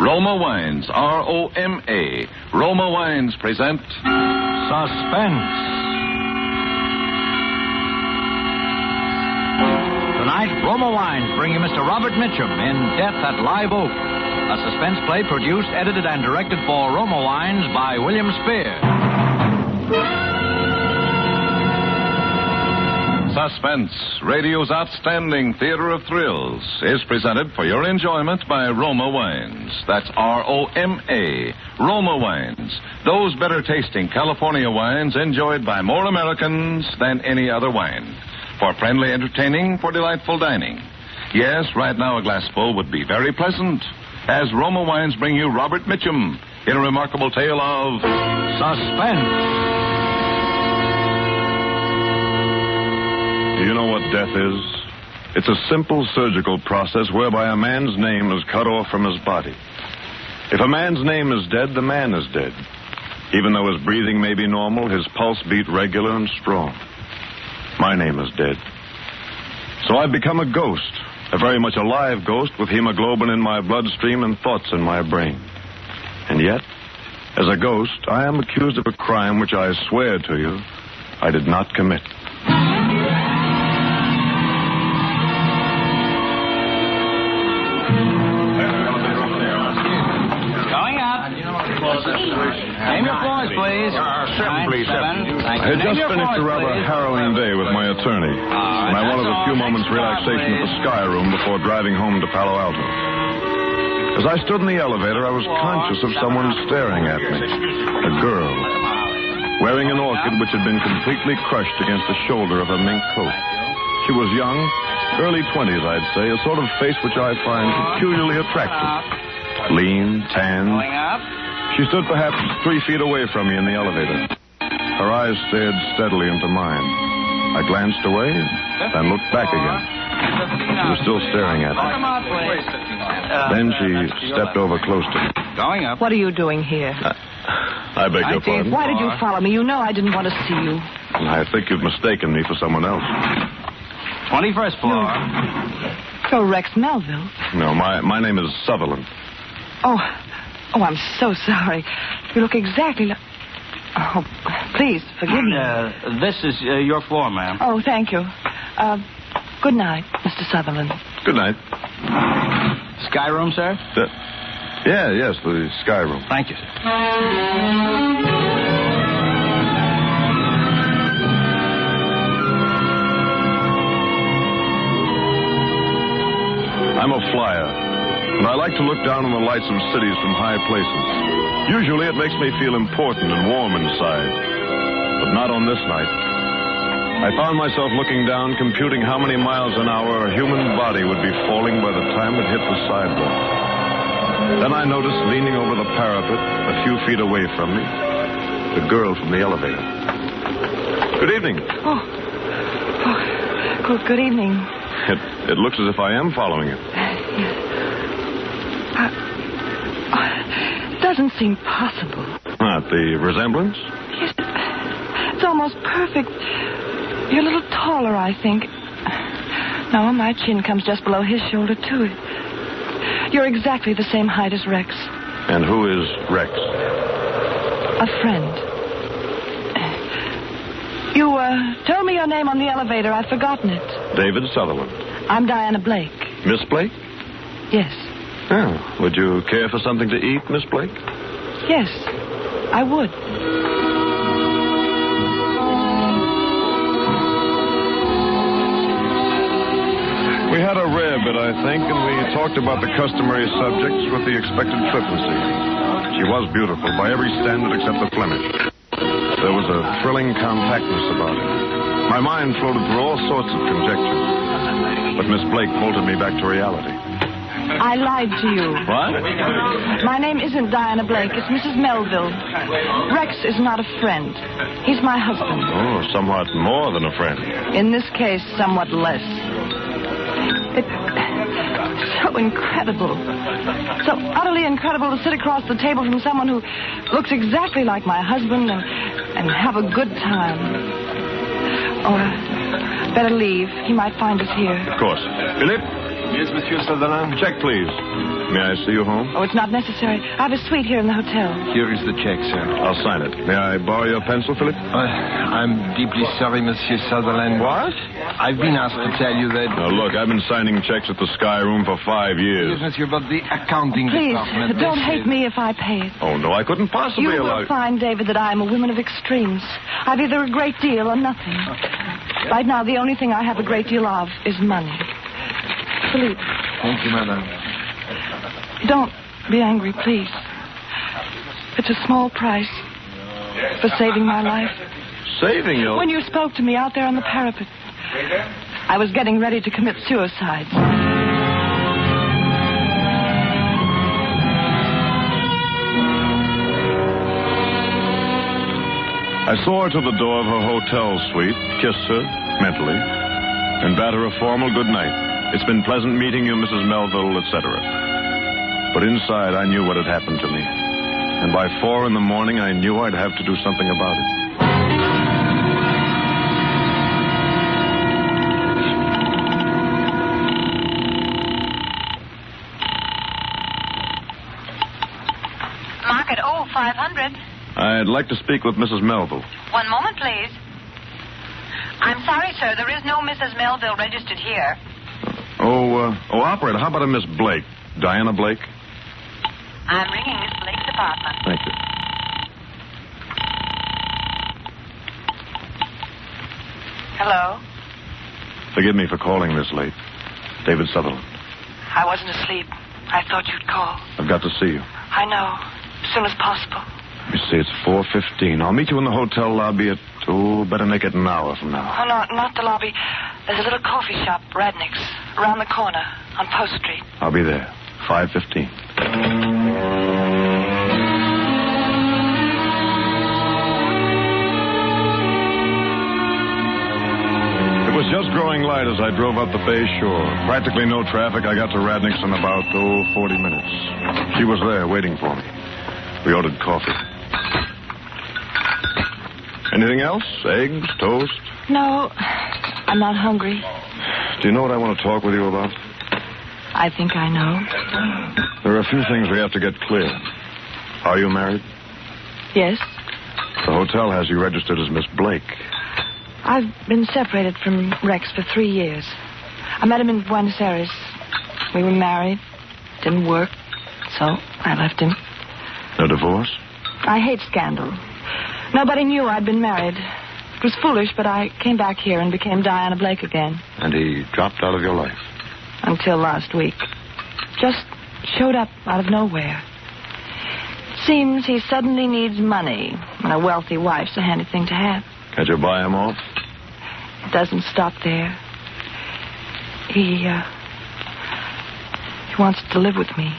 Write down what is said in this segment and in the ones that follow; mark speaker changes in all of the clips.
Speaker 1: Roma Wines, R-O-M-A. Roma Wines present
Speaker 2: Suspense. Tonight, Roma Wines bring you Mr. Robert Mitchum in Death at Live Oak, a suspense play produced, edited, and directed for Roma Wines by William Spear.
Speaker 1: Suspense, radio's outstanding theater of thrills, is presented for your enjoyment by Roma Wines. That's R-O-M-A, Roma Wines. Those better-tasting California wines enjoyed by more Americans than any other wine. For friendly entertaining, for delightful dining. Yes, right now a glassful would be very pleasant, as Roma Wines bring you Robert Mitchum in a remarkable tale of
Speaker 2: Suspense.
Speaker 3: Do you know what death is? It's a simple surgical process whereby a man's name is cut off from his body. If a man's name is dead, the man is dead. Even though his breathing may be normal, his pulse beat regular and strong. My name is dead. So I've become a ghost, a very much alive ghost with hemoglobin in my bloodstream and thoughts in my brain. And yet, as a ghost, I am accused of a crime which I swear to you I did not commit.
Speaker 2: Name your floors, please.
Speaker 3: Seven, please, seven.
Speaker 2: Thank
Speaker 3: I
Speaker 2: you.
Speaker 3: had just finished a rather harrowing day with my attorney, and I wanted a few moments' relaxation at the Sky Room before driving home to Palo Alto. As I stood in the elevator, I was conscious of someone staring at me. A girl, wearing an orchid which had been completely crushed against the shoulder of her mink coat. She was young, early 20s, I'd say, a sort of face which I find peculiarly attractive. Lean, tanned. She stood perhaps 3 feet away from me in the elevator. Her eyes stared steadily into mine. I glanced away, then looked back again. She was still staring at me. Then she stepped over close to me.
Speaker 2: Going up.
Speaker 4: What are you doing here?
Speaker 3: I beg your pardon?
Speaker 4: Why did you follow me? You know I didn't want to see you.
Speaker 3: I think you've mistaken me for someone else.
Speaker 2: 21st floor.
Speaker 4: You're Rex Melville.
Speaker 3: No, my name is Sutherland.
Speaker 4: Oh, I'm so sorry. You look exactly like... Oh, please, forgive me.
Speaker 2: This is your floor, ma'am.
Speaker 4: Oh, thank you. Good night, Mr. Sutherland.
Speaker 3: Good night.
Speaker 2: Sky room, sir?
Speaker 3: Yes, the Sky Room.
Speaker 2: Thank you, sir.
Speaker 3: I'm a flyer, and I like to look down on the lights of cities from high places. Usually it makes me feel important and warm inside, but not on this night. I found myself looking down, computing how many miles an hour a human body would be falling by the time it hit the sidewalk. Then I noticed, leaning over the parapet a few feet away from me, the girl from the elevator. Good evening.
Speaker 4: Good evening.
Speaker 3: It looks as if I am following it.
Speaker 4: It doesn't seem possible.
Speaker 3: Not the resemblance?
Speaker 4: Yes, it's almost perfect. You're a little taller, I think. No, my chin comes just below his shoulder, too. You're exactly the same height as Rex.
Speaker 3: And who is Rex?
Speaker 4: A friend. You told me your name on the elevator. I'd forgotten it.
Speaker 3: David Sutherland.
Speaker 4: I'm Diana Blake.
Speaker 3: Miss Blake?
Speaker 4: Yes.
Speaker 3: Oh, would you care for something to eat, Miss Blake?
Speaker 4: Yes, I would.
Speaker 3: We had a rare bit, I think, and we talked about the customary subjects with the expected flippancy. She was beautiful by every standard except the Flemish. There was a thrilling compactness about her. My mind floated through all sorts of conjectures. But Miss Blake bolted me back to reality.
Speaker 4: I lied to you.
Speaker 3: What?
Speaker 4: My name isn't Diana Blake. It's Mrs. Melville. Rex is not a friend. He's my husband.
Speaker 3: Oh, somewhat more than a friend.
Speaker 4: In this case, somewhat less. It's so incredible. So utterly incredible to sit across the table from someone who looks exactly like my husband and have a good time. Oh, better leave. He might find us here.
Speaker 3: Of course. Philip?
Speaker 5: Yes, Monsieur Sutherland.
Speaker 3: Check, please. May I see you home?
Speaker 4: Oh, it's not necessary. I have a suite here in the hotel.
Speaker 5: Here is the check, sir.
Speaker 3: I'll sign it. May I borrow your pencil, Philip?
Speaker 5: I'm deeply sorry, Monsieur Sutherland.
Speaker 3: What?
Speaker 5: I've been asked to tell you that...
Speaker 3: Now, look, I've been signing checks at the Sky Room for 5 years.
Speaker 5: Yes, monsieur, but the accounting
Speaker 4: Please,
Speaker 5: department...
Speaker 4: don't hate me if I pay it.
Speaker 3: Oh, no, I couldn't possibly
Speaker 4: You
Speaker 3: allow...
Speaker 4: will find, David, that I am a woman of extremes. I've either a great deal or nothing. Right now, the only thing I have a great deal of is money. Philippe.
Speaker 5: Thank you, madame.
Speaker 4: Don't be angry, please. It's a small price for saving my life.
Speaker 3: Saving you?
Speaker 4: When you spoke to me out there on the parapet, I was getting ready to commit suicide.
Speaker 3: I saw her to the door of her hotel suite, kissed her, mentally, and bade her a formal good night. It's been pleasant meeting you, Mrs. Melville, etc. But inside, I knew what had happened to me. And by 4 in the morning, I knew I'd have to do something about it.
Speaker 6: Market 500.
Speaker 3: I'd like to speak with Mrs. Melville.
Speaker 6: One moment, please. I'm sorry, sir. There is no Mrs. Melville registered here.
Speaker 3: Operator, how about a Miss Blake? Diana Blake?
Speaker 6: I'm ringing Miss Blake's apartment.
Speaker 3: Thank you.
Speaker 4: Hello?
Speaker 3: Forgive me for calling this late. David Sutherland.
Speaker 4: I wasn't asleep. I thought you'd call.
Speaker 3: I've got to see you.
Speaker 4: I know. As soon as possible.
Speaker 3: Let me see, it's 4:15. I'll meet you in the hotel lobby at, better make it an hour from now.
Speaker 4: Oh, no, not the lobby. There's a little coffee shop, Radnick's, around the corner on Post Street.
Speaker 3: I'll be there. 5:15. It was just growing light as I drove up the Bay Shore. Practically no traffic. I got to Radnick's in about, 40 minutes. She was there waiting for me. We ordered coffee. Anything else? Eggs, toast?
Speaker 4: No, I'm not hungry.
Speaker 3: Do you know what I want to talk with you about?
Speaker 4: I think I know.
Speaker 3: There are a few things we have to get clear. Are you married?
Speaker 4: Yes.
Speaker 3: The hotel has you registered as Miss Blake.
Speaker 4: I've been separated from Rex for 3 years. I met him in Buenos Aires. We were married. Didn't work, so I left him.
Speaker 3: No divorce?
Speaker 4: I hate scandal. Nobody knew I'd been married. It was foolish, but I came back here and became Diana Blake again.
Speaker 3: And he dropped out of your life?
Speaker 4: Until last week. Just showed up out of nowhere. Seems he suddenly needs money, and a wealthy wife's a handy thing to have.
Speaker 3: Can't you buy him off?
Speaker 4: It doesn't stop there. He wants to live with me.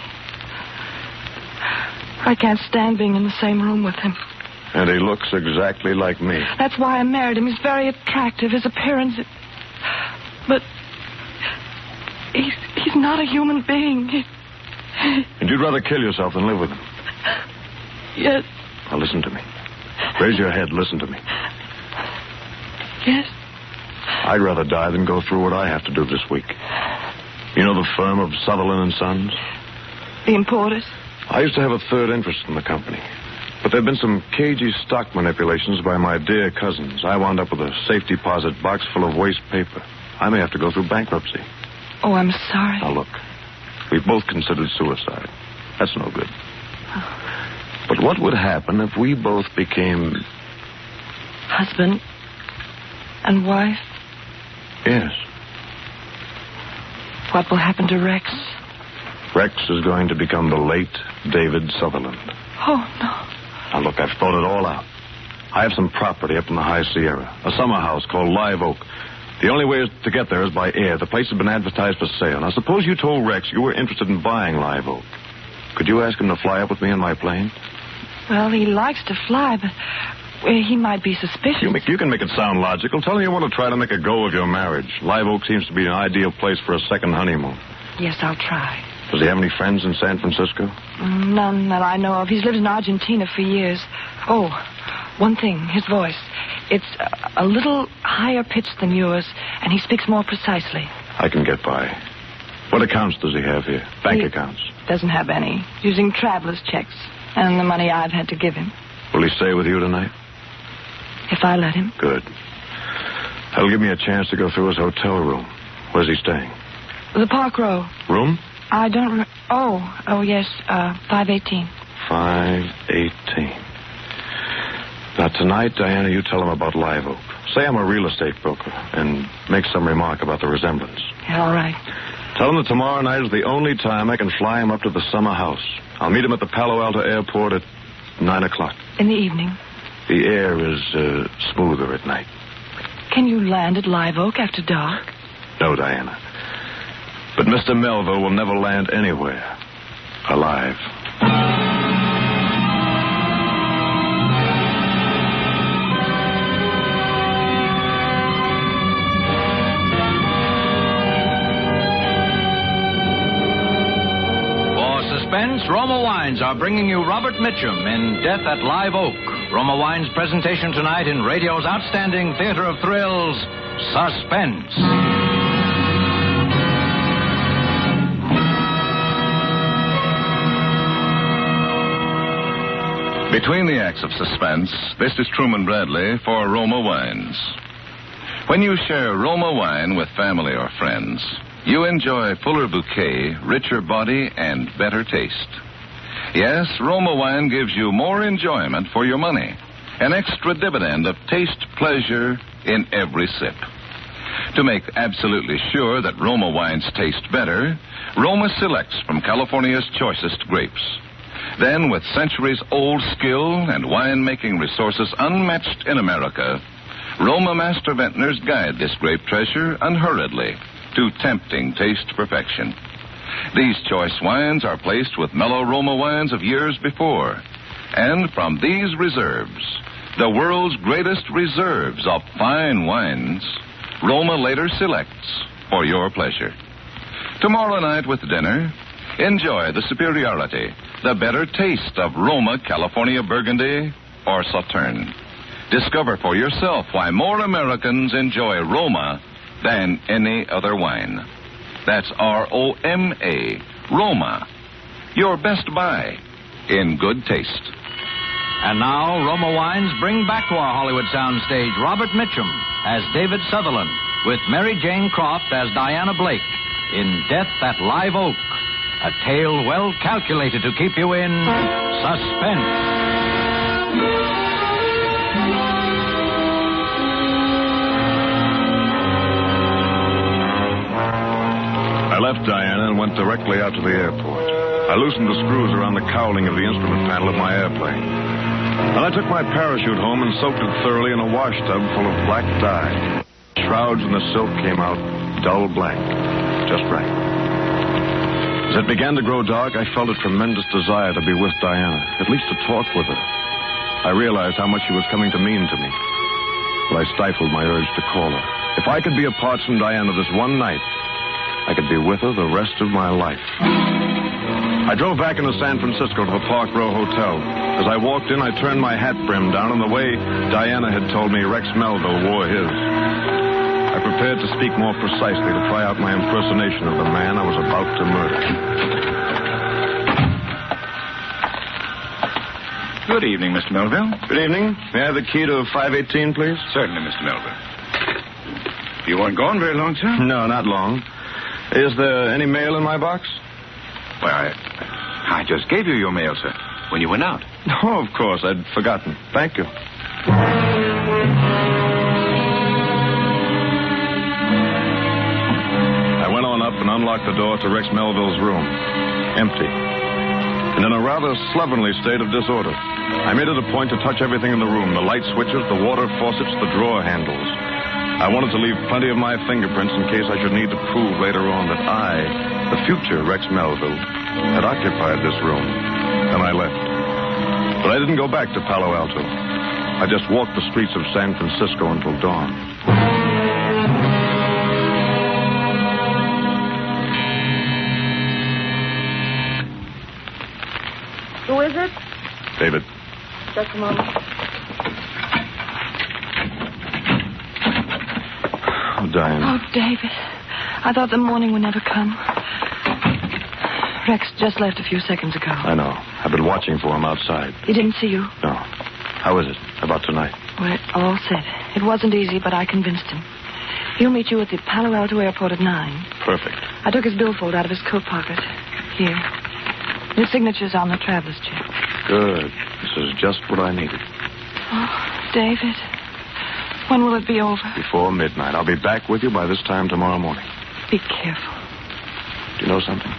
Speaker 4: I can't stand being in the same room with him.
Speaker 3: And he looks exactly like me.
Speaker 4: That's why I married him. He's very attractive. His appearance... But... He's not a human being.
Speaker 3: And you'd rather kill yourself than live with him?
Speaker 4: Yes.
Speaker 3: Now listen to me. Raise your head. Listen to me.
Speaker 4: Yes?
Speaker 3: I'd rather die than go through what I have to do this week. You know the firm of Sutherland & Sons?
Speaker 4: The importers?
Speaker 3: I used to have a third interest in the company. But there have been some cagey stock manipulations by my dear cousins. I wound up with a safe deposit box full of waste paper. I may have to go through bankruptcy.
Speaker 4: Oh, I'm sorry.
Speaker 3: Now, look. We both considered suicide. That's no good.
Speaker 4: Oh.
Speaker 3: But what would happen if we both became...
Speaker 4: Husband and wife?
Speaker 3: Yes.
Speaker 4: What will happen to Rex?
Speaker 3: Rex is going to become the late David Sutherland.
Speaker 4: Oh, no.
Speaker 3: Now, look, I've thought it all out. I have some property up in the High Sierra, a summer house called Live Oak. The only way to get there is by air. The place has been advertised for sale. Now, suppose you told Rex you were interested in buying Live Oak. Could you ask him to fly up with me in my plane?
Speaker 4: Well, he likes to fly, but he might be suspicious.
Speaker 3: You can make it sound logical. Tell him you want to try to make a go of your marriage. Live Oak seems to be an ideal place for a second honeymoon.
Speaker 4: Yes, I'll try.
Speaker 3: Does he have any friends in San Francisco?
Speaker 4: None that I know of. He's lived in Argentina for years. Oh, one thing, his voice. It's a little higher pitched than yours, and he speaks more precisely.
Speaker 3: I can get by. What accounts does he have here? Bank accounts?
Speaker 4: doesn't have any, using traveler's checks and the money I've had to give him.
Speaker 3: Will he stay with you tonight?
Speaker 4: If I let him.
Speaker 3: Good. That'll give me a chance to go through his hotel room. Where's he staying?
Speaker 4: The Park Row.
Speaker 3: Room?
Speaker 4: I don't... Oh, yes, 518.
Speaker 3: 518. Now, tonight, Diana, you tell him about Live Oak. Say I'm a real estate broker and make some remark about the resemblance.
Speaker 4: Yeah, all right.
Speaker 3: Tell him that tomorrow night is the only time I can fly him up to the summer house. I'll meet him at the Palo Alto airport at 9 o'clock.
Speaker 4: In the evening?
Speaker 3: The air is smoother at night.
Speaker 4: Can you land at Live Oak after dark?
Speaker 3: No, Diana. But Mr. Melville will never land anywhere alive.
Speaker 2: Suspense, Roma Wines are bringing you Robert Mitchum in Death at Live Oak. Roma Wines' presentation tonight in radio's outstanding theater of thrills, Suspense.
Speaker 1: Between the acts of Suspense, this is Truman Bradley for Roma Wines. When you share Roma wine with family or friends, you enjoy fuller bouquet, richer body, and better taste. Yes, Roma wine gives you more enjoyment for your money, an extra dividend of taste pleasure in every sip. To make absolutely sure that Roma wines taste better, Roma selects from California's choicest grapes. Then, with centuries-old skill and wine-making resources unmatched in America, Roma master vintners guide this grape treasure unhurriedly to tempting taste perfection. These choice wines are placed with mellow Roma wines of years before. And from these reserves, the world's greatest reserves of fine wines, Roma later selects for your pleasure. Tomorrow night with dinner, enjoy the superiority, the better taste of Roma California Burgundy or Sauterne. Discover for yourself why more Americans enjoy Roma than any other wine. That's R-O-M-A, Roma. Your best buy in good taste.
Speaker 2: And now, Roma Wines bring back to our Hollywood soundstage Robert Mitchum as David Sutherland, with Mary Jane Croft as Diana Blake in Death at Live Oak, a tale well calculated to keep you in suspense.
Speaker 3: I left Diana and went directly out to the airport. I loosened the screws around the cowling of the instrument panel of my airplane. Then I took my parachute home and soaked it thoroughly in a wash tub full of black dye. Shrouds and the silk came out dull black, just right. As it began to grow dark, I felt a tremendous desire to be with Diana, at least to talk with her. I realized how much she was coming to mean to me, but I stifled my urge to call her. If I could be apart from Diana this one night, I could be with her the rest of my life. I drove back into San Francisco to the Park Row Hotel. As I walked in, I turned my hat brim down in the way Diana had told me Rex Melville wore his. I prepared to speak more precisely to try out my impersonation of the man I was about to murder.
Speaker 7: Good evening, Mr. Melville.
Speaker 3: Good evening. May I have the key to 518, please?
Speaker 7: Certainly, Mr. Melville. You weren't gone very long, sir?
Speaker 3: No, not long. Is there any mail in my box?
Speaker 7: Well, I just gave you your mail, sir, when you went out.
Speaker 3: Oh, of course. I'd forgotten. Thank you. I went on up and unlocked the door to Rex Melville's room. Empty. And in a rather slovenly state of disorder. I made it a point to touch everything in the room, the light switches, the water faucets, the drawer handles. I wanted to leave plenty of my fingerprints in case I should need to prove later on that I, the future Rex Melville, had occupied this room. Then I left. But I didn't go back to Palo Alto. I just walked the streets of San Francisco until dawn.
Speaker 4: Who is it?
Speaker 3: David.
Speaker 4: Just a moment.
Speaker 3: Oh, Diana.
Speaker 4: Oh, David. I thought the morning would never come. Rex just left a few seconds ago.
Speaker 3: I know. I've been watching for him outside.
Speaker 4: He didn't see you?
Speaker 3: No. How is it? About tonight?
Speaker 4: Well, all set. It wasn't easy, but I convinced him. He'll meet you at the Palo Alto airport at 9.
Speaker 3: Perfect.
Speaker 4: I took his billfold out of his coat pocket. Here. His signature's on the traveler's check.
Speaker 3: Good. This is just what I needed.
Speaker 4: Oh, David. When will it be over?
Speaker 3: Before midnight. I'll be back with you by this time tomorrow morning.
Speaker 4: Be careful.
Speaker 3: Do you know something?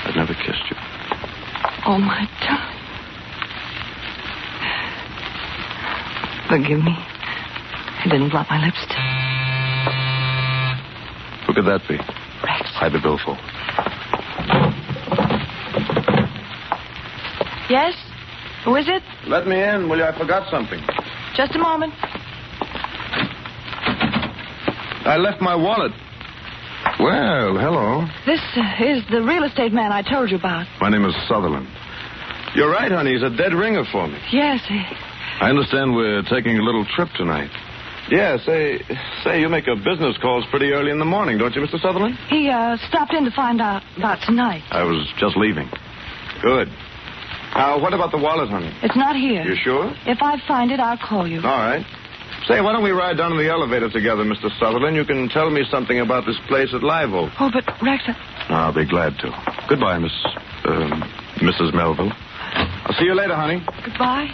Speaker 3: I've never kissed you.
Speaker 4: Oh, my darling. Forgive me. I didn't blot my lipstick.
Speaker 3: Who could that be?
Speaker 4: Rex.
Speaker 3: Hide the billfold.
Speaker 4: Yes? Who is it?
Speaker 3: Let me in, will you? I forgot something.
Speaker 4: Just a moment.
Speaker 3: I left my wallet. Well, hello.
Speaker 4: This is the real estate man I told you about.
Speaker 3: My name is Sutherland. You're right, honey. He's a dead ringer for me.
Speaker 4: Yes.
Speaker 3: I understand we're taking a little trip tonight. Yeah, say, you make your business calls pretty early in the morning, don't you, Mr. Sutherland?
Speaker 4: He stopped in to find out about tonight.
Speaker 3: I was just leaving. Good. What about the wallet, honey?
Speaker 4: It's not here.
Speaker 3: You sure?
Speaker 4: If I find it, I'll call you.
Speaker 3: All right. Say, why don't we ride down in the elevator together, Mr. Sutherland? You can tell me something about this place at Live Oak.
Speaker 4: Oh, but Rex...
Speaker 3: I'll be glad to. Goodbye, Mrs. Melville. I'll see you later, honey.
Speaker 4: Goodbye.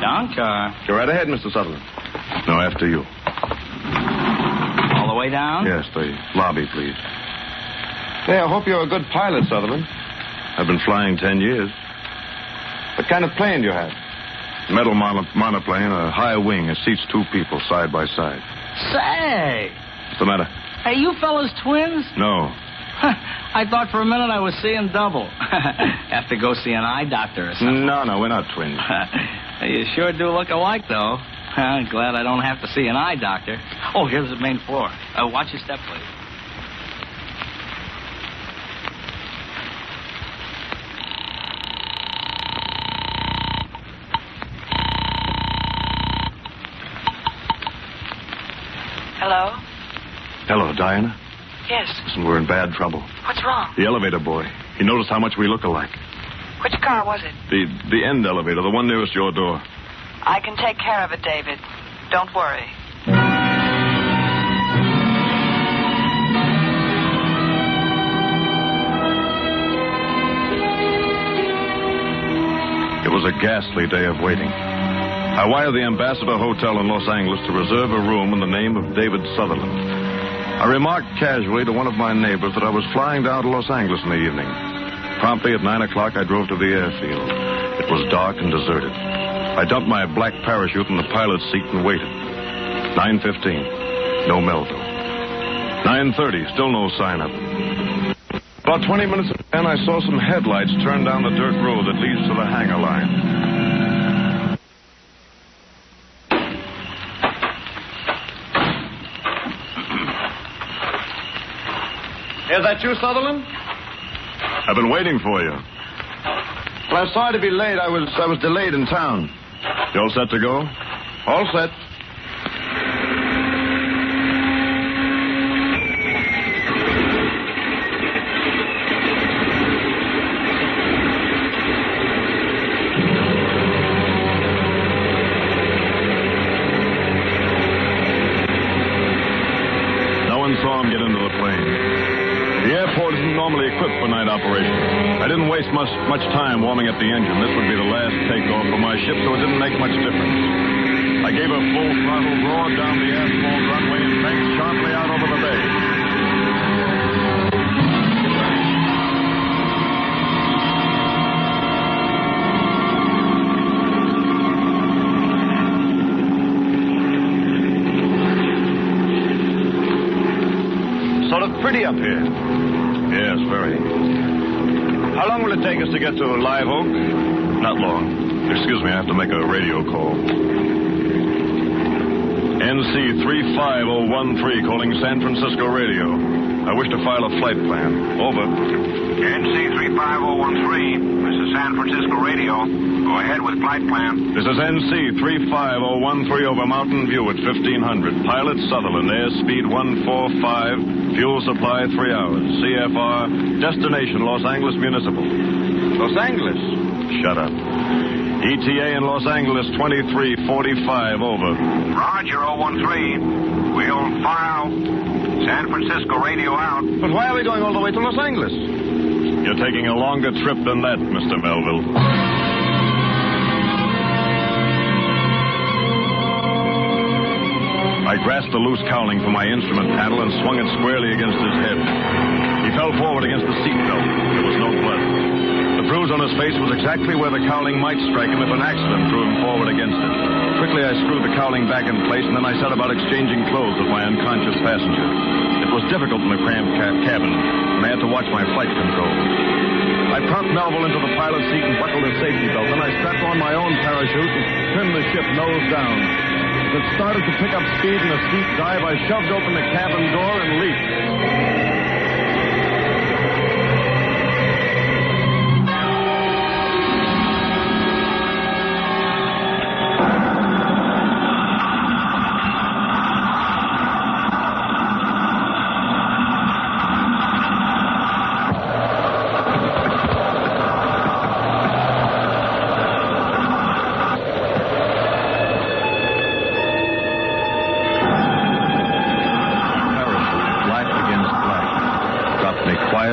Speaker 2: Down,
Speaker 3: Go right ahead, Mr. Sutherland. No, after you.
Speaker 2: all the way down?
Speaker 3: Yes, the lobby, please. Hey, I hope you're a good pilot, Sutherland. I've been flying 10 years. What kind of plane do you have? Metal monoplane, a high wing. It seats 2 people side by side.
Speaker 2: Say!
Speaker 3: What's the matter?
Speaker 2: Hey, you fellas twins?
Speaker 3: No.
Speaker 2: I thought for a minute I was seeing double. Have to go see an eye doctor or something.
Speaker 3: No, we're not twins.
Speaker 2: You sure do look alike, though. Glad I don't have to see an eye doctor. Oh, here's the main floor. Watch your step, please.
Speaker 4: Hello?
Speaker 3: Hello, Diana.
Speaker 4: Yes.
Speaker 3: Listen, we're in bad trouble.
Speaker 4: What's wrong?
Speaker 3: The elevator boy. He noticed how much we look alike.
Speaker 4: Which car was it?
Speaker 3: The end elevator, the one nearest your door.
Speaker 4: I can take care of it, David. Don't worry.
Speaker 3: It was a ghastly day of waiting. I wired the Ambassador Hotel in Los Angeles to reserve a room in the name of David Sutherland. I remarked casually to one of my neighbors that I was flying down to Los Angeles in the evening. Promptly at 9 o'clock, I drove to the airfield. It was dark and deserted. I dumped my black parachute in the pilot's seat and waited. 9:15, no Melville. 9:30, still no sign of him. About 20 minutes in, I saw some headlights turn down the dirt road that leads to the hangar line.
Speaker 5: Is that you, Sutherland?
Speaker 3: I've been waiting for you. Well, I'm sorry to be late. I was delayed in town. You all set to go? All set. No one saw him get into the plane. The airport isn't normally equipped for night operations. I didn't waste much time warming up the engine. This would be the last takeoff for my ship, so it didn't make much difference. I gave a full throttle roar down the asphalt runway and banked sharply out over the bay. Sort of pretty up here. Yes, very. How long will it take us to get to Live Oak? Not long. Excuse me, I have to make a radio call. NC 35013 calling San Francisco Radio. I wish to file a flight plan. Over.
Speaker 7: NC 35013. This is San Francisco Radio. Go ahead with flight plan.
Speaker 3: This is NC 35013 over Mountain View at 1500. Pilot Sutherland, airspeed 145, fuel supply 3 hours. CFR, destination Los Angeles Municipal.
Speaker 7: Los Angeles.
Speaker 3: Shut up. ETA in Los Angeles 2345, over.
Speaker 7: Roger, 013. We'll file. San Francisco Radio out.
Speaker 3: But why are we going all the way to Los Angeles? You're taking a longer trip than that, Mr. Melville. I grasped the loose cowling from my instrument panel and swung it squarely against his head. He fell forward against the seatbelt. There was no blood. The bruise on his face was exactly where the cowling might strike him if an accident threw him forward against it. Quickly, I screwed the cowling back in place, and then I set about exchanging clothes with my unconscious passenger. It was difficult in the cramped cabin, and I had to watch my flight controls. I propped Melville into the pilot's seat and buckled his safety belt. Then I strapped on my own parachute and trimmed the ship nose down. As it started to pick up speed in a steep dive, I shoved open the cabin door and leaped.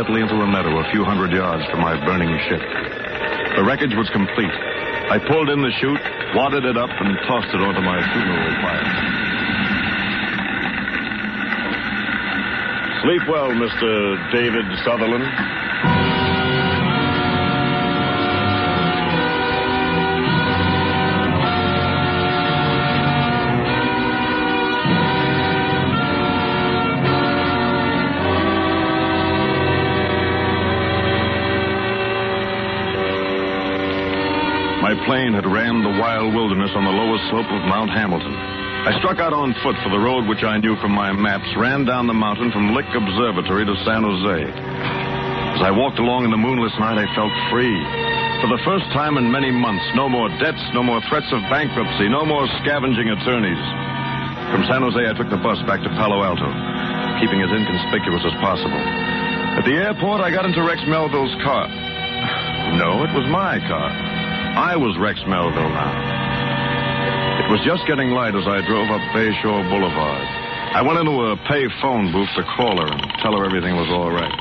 Speaker 3: Into a meadow a few hundred yards from my burning ship. The wreckage was complete. I pulled in the chute, wadded it up, and tossed it onto my funeral pyre. Sleep well, Mr. David Sutherland. My plane had rammed the wild wilderness on the lowest slope of Mount Hamilton. I struck out on foot for the road which I knew from my maps, ran down the mountain from Lick Observatory to San Jose. As I walked along in the moonless night, I felt free. For the first time in many months, no more debts, no more threats of bankruptcy, no more scavenging attorneys. From San Jose, I took the bus back to Palo Alto, keeping as inconspicuous as possible. At the airport, I got into Rex Melville's car. No, it was my car. I was Rex Melville now. It was just getting light as I drove up Bayshore Boulevard. I went into a pay phone booth to call her and tell her everything was all right.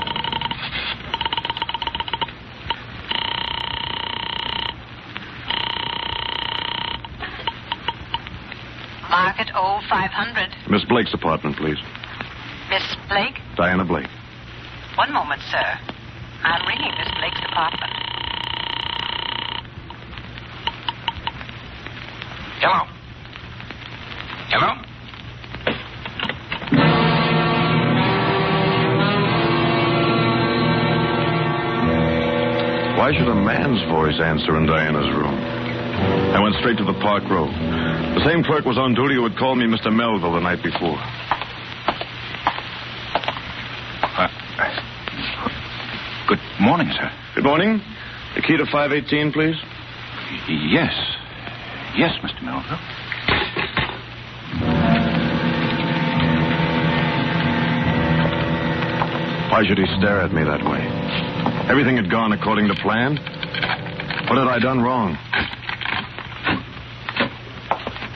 Speaker 6: Market 0500.
Speaker 3: Miss Blake's apartment, please.
Speaker 6: Miss Blake?
Speaker 3: Diana Blake.
Speaker 6: One moment, sir. I'm ringing Miss Blake's apartment.
Speaker 7: Hello? Hello?
Speaker 3: Why should a man's voice answer in Diana's room? I went straight to the Park Row. The same clerk was on duty who had called me Mr. Melville the night before.
Speaker 7: Good morning, sir.
Speaker 3: Good morning. The key to 518, please.
Speaker 7: Yes. Yes, Mr. Melville.
Speaker 3: Why should he stare at me that way? Everything had gone according to plan. What had I done wrong?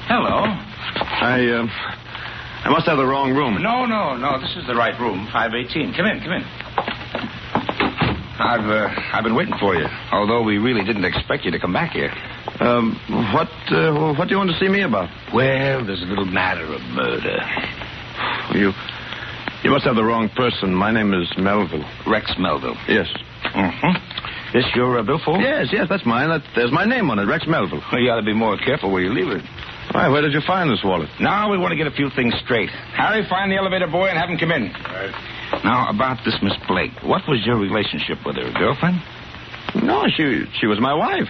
Speaker 7: Hello.
Speaker 3: I must have the wrong room.
Speaker 7: No. This is the right room, 518. Come in. I've been waiting for you, although we really didn't expect you to come back here.
Speaker 3: What do you want to see me about?
Speaker 7: Well, there's a little matter of murder.
Speaker 3: You must have the wrong person. My name is Melville.
Speaker 7: Rex Melville.
Speaker 3: Yes.
Speaker 7: Mm-hmm. This your billfold?
Speaker 3: Yes, that's mine. There's my name on it, Rex Melville.
Speaker 7: Well, you ought to be more careful where you leave it.
Speaker 3: Why, where did you find this wallet?
Speaker 7: Now we want to get a few things straight. Harry, find the elevator boy and have him come in.
Speaker 3: Right.
Speaker 7: Now, about this Miss Blake. What was your relationship with her? A girlfriend?
Speaker 3: No, she was my wife.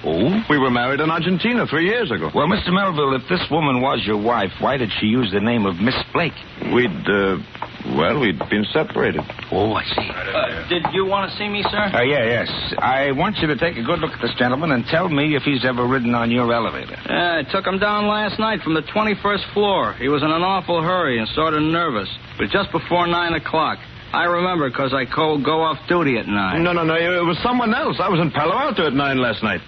Speaker 8: Oh?
Speaker 3: We were married in Argentina 3 years ago.
Speaker 8: Well, Mr. Melville, if this woman was your wife, why did she use the name of Miss Blake?
Speaker 3: We'd been separated.
Speaker 8: Oh, I see.
Speaker 2: Did you want to see me, sir?
Speaker 8: Yes. I want you to take a good look at this gentleman and tell me if he's ever ridden on your elevator.
Speaker 2: I took him down last night from the 21st floor. He was in an awful hurry and sort of nervous. It was just before 9 o'clock. I remember because I go off duty at 9.
Speaker 3: No. It was someone else. I was in Palo Alto at 9 last night.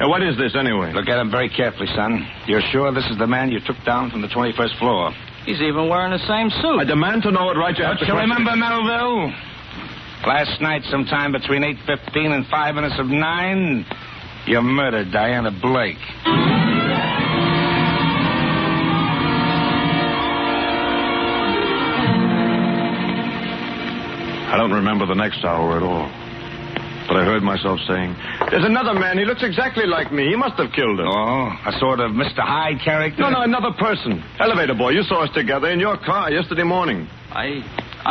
Speaker 3: What is this, anyway?
Speaker 8: Look at him very carefully, son. You're sure this is the man you took down from the 21st floor?
Speaker 2: He's even wearing the same suit.
Speaker 3: I demand to know it right.
Speaker 8: Don't you remember, Melville? Last night, sometime between 8:15 and 5 minutes of 9, you murdered Diana Blake.
Speaker 3: I don't remember the next hour at all. But I heard myself saying, there's another man. He looks exactly like me. He must have killed him.
Speaker 8: Oh, a sort of Mr. Hyde character?
Speaker 3: No, another person. Elevator boy, you saw us together in your car yesterday morning.
Speaker 2: I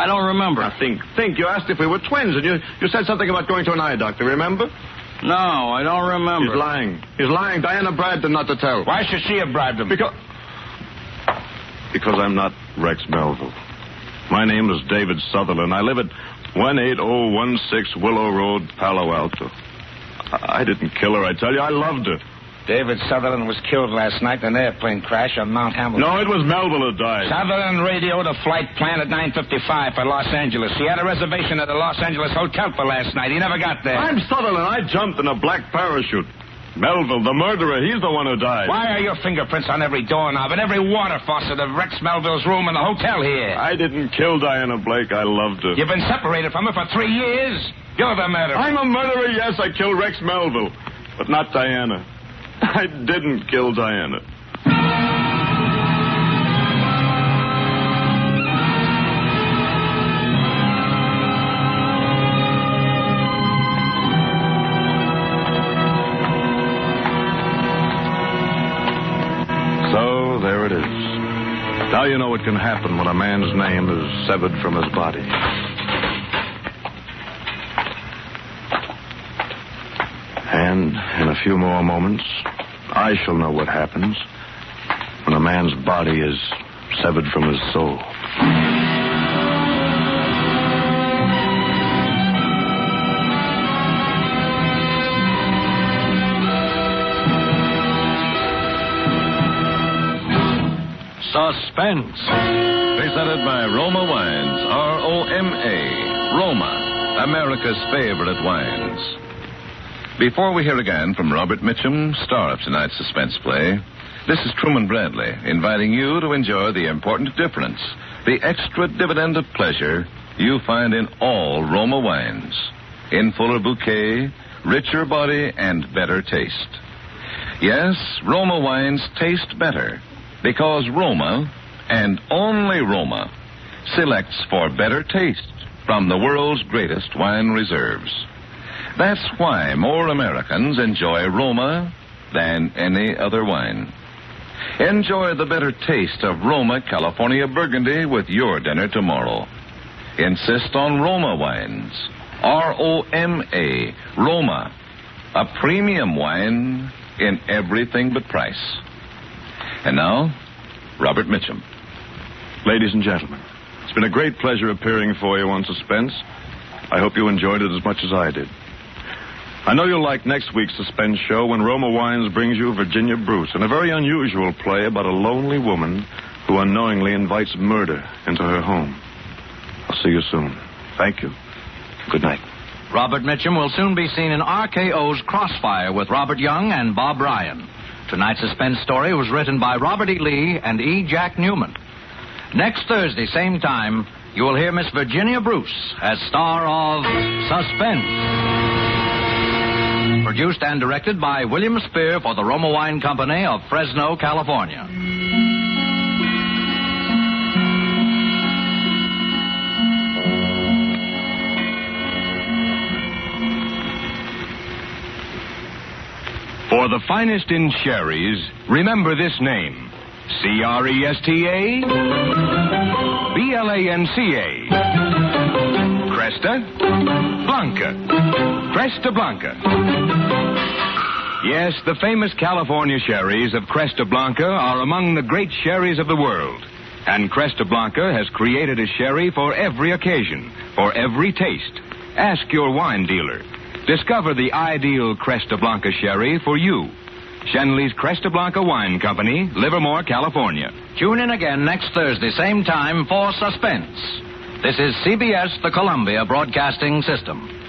Speaker 2: don't remember.
Speaker 3: Now, think. You asked if we were twins, and you said something about going to an eye doctor, remember?
Speaker 2: No, I don't remember.
Speaker 3: He's lying. Diana bribed him not to tell.
Speaker 8: Why should she have bribed him?
Speaker 3: Because I'm not Rex Melville. My name is David Sutherland. I live at 18016 Willow Road, Palo Alto. I didn't kill her, I tell you. I loved her.
Speaker 8: David Sutherland was killed last night in an airplane crash on Mount Hamilton.
Speaker 3: No, it was Melville who died.
Speaker 8: Sutherland radioed a flight plan at 9:55 for Los Angeles. He had a reservation at the Los Angeles hotel for last night. He never got there.
Speaker 3: I'm Sutherland. I jumped in a black parachute. Melville, the murderer, he's the one who died.
Speaker 8: Why are your fingerprints on every doorknob and every water faucet of Rex Melville's room in the hotel here?
Speaker 3: I didn't kill Diana Blake. I loved her.
Speaker 8: You've been separated from her for 3 years. You're the murderer.
Speaker 3: I'm a murderer, yes. I killed Rex Melville. But not Diana. I didn't kill Diana. So, there it is. Now you know what can happen when a man's name is severed from his body. And in a few more moments, I shall know what happens when a man's body is severed from his soul.
Speaker 2: Suspense.
Speaker 1: Presented by Roma Wines, R-O-M-A. Roma, America's favorite wines. Before we hear again from Robert Mitchum, star of tonight's suspense play, this is Truman Bradley, inviting you to enjoy the important difference, the extra dividend of pleasure you find in all Roma wines. In fuller bouquet, richer body, and better taste. Yes, Roma wines taste better because Roma, and only Roma, selects for better taste from the world's greatest wine reserves. That's why more Americans enjoy Roma than any other wine. Enjoy the better taste of Roma California Burgundy with your dinner tomorrow. Insist on Roma wines. R-O-M-A. Roma. A premium wine in everything but price. And now, Robert Mitchum.
Speaker 3: Ladies and gentlemen, it's been a great pleasure appearing for you on Suspense. I hope you enjoyed it as much as I did. I know you'll like next week's Suspense show when Roma Wines brings you Virginia Bruce in a very unusual play about a lonely woman who unknowingly invites murder into her home. I'll see you soon. Thank you. Good night.
Speaker 2: Robert Mitchum will soon be seen in RKO's Crossfire with Robert Young and Bob Ryan. Tonight's suspense story was written by Robert E. Lee and E. Jack Newman. Next Thursday, same time, you will hear Miss Virginia Bruce as star of Suspense. Produced and directed by William Spear for the Roma Wine Company of Fresno, California.
Speaker 9: For the finest in sherries, remember this name. C-R-E-S-T-A, B-L-A-N-C-A. Cresta Blanca. Cresta Blanca. Yes, the famous California sherries of Cresta Blanca are among the great sherries of the world. And Cresta Blanca has created a sherry for every occasion, for every taste. Ask your wine dealer. Discover the ideal Cresta Blanca sherry for you. Shenley's Cresta Blanca Wine Company, Livermore, California.
Speaker 2: Tune in again next Thursday, same time, for Suspense. This is CBS, the Columbia Broadcasting System.